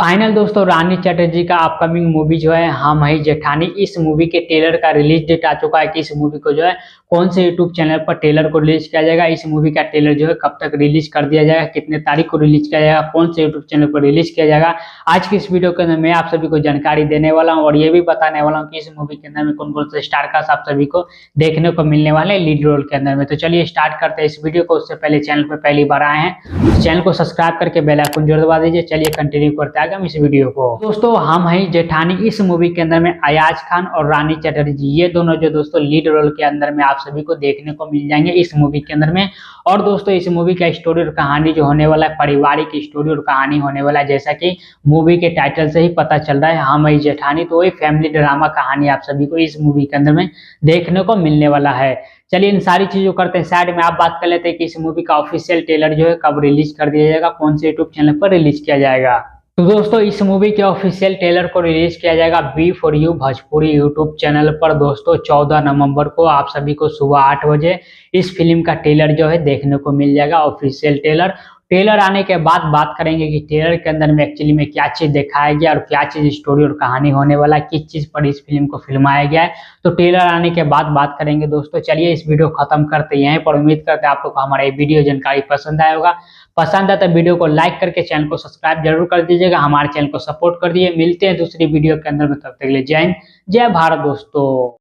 Final दोस्तों रानी चटर्जी का upcoming movie जो है हम है जेठानी, इस मूवी के ट्रेलर का रिलीज डेट आ चुका है कि इस मूवी को जो है कौन से यूट्यूब चैनल पर ट्रेलर को रिलीज किया जाएगा। इस मूवी का ट्रेलर जो है कब तक रिलीज कर दिया जाएगा, कितने तारीख को रिलीज किया जाएगा, कौन से यूट्यूब चैनल पर रिलीज किया जाएगा। आज की इस वीडियो के अंदर मैं आप सभी को जानकारी देने वाला हूँ और ये भी बताने वाला हूँ कि इस मूवी के अंदर में कौन कौन से स्टार कास्ट आप सभी को देखने को मिलने वाले लीड रोल के अंदर में। तो चलिए स्टार्ट करते हैं इस वीडियो को। उससे पहले चैनल पर पहली बार आए हैं तो चैनल को सब्सक्राइब करके बेल आइकन जरूर दबा दीजिए। चलिए कंटिन्यू करते हैं आगे इस वीडियो को। दोस्तों हम हैं जेठानी, इस मूवी के अंदर में अयाज खान और रानी चटर्जी ये दोनों जो दोस्तों लीड रोल के अंदर में आप सभी को देखने को मिल जाएंगे इस मूवी के अंदर में। और दोस्तों इस मूवी का स्टोरी और कहानी जो होने वाला है पारिवारिक स्टोरी और कहानी होने वाला है, जैसा कि मूवी के टाइटल से ही पता चल रहा है हम हैं जेठानी। तो वही फैमिली ड्रामा कहानी आप सभी को इस मूवी के अंदर में देखने को मिलने वाला है। चलिए इन सारी चीजों करते हैं साइड में, आप बात कर लेते हैं कि इस मूवी का ऑफिशियल ट्रेलर जो है कब रिलीज कर दिया जाएगा, कौन से यूट्यूब चैनल पर रिलीज किया जाएगा। तो दोस्तों इस मूवी के ऑफिशियल ट्रेलर को रिलीज किया जाएगा B for you Bhojpuri YouTube channel पर दोस्तों 14 नवंबर को आप सभी को सुबह 8 बजे इस फिल्म का ट्रेलर जो है देखने को मिल जाएगा। ऑफिशियल ट्रेलर आने के बाद बात करेंगे कि ट्रेलर के अंदर में एक्चुअली में क्या चीज दिखाया गया और क्या चीज स्टोरी और कहानी होने वाला है, किस चीज पर इस फिल्म को फिल्माया गया है। तो ट्रेलर आने के बाद बात करेंगे दोस्तों। चलिए इस वीडियो खत्म करते हैं यहीं पर। उम्मीद करते हैं आप लोग को हमारा ये वीडियो जानकारी पसंद आया होगा। पसंद है तो वीडियो को लाइक करके चैनल को सब्सक्राइब जरूर कर दीजिएगा, हमारे चैनल को सपोर्ट कर दीजिए। मिलते हैं दूसरी वीडियो के अंदर में, तब तक के लिए जय हिंद जय भारत दोस्तों।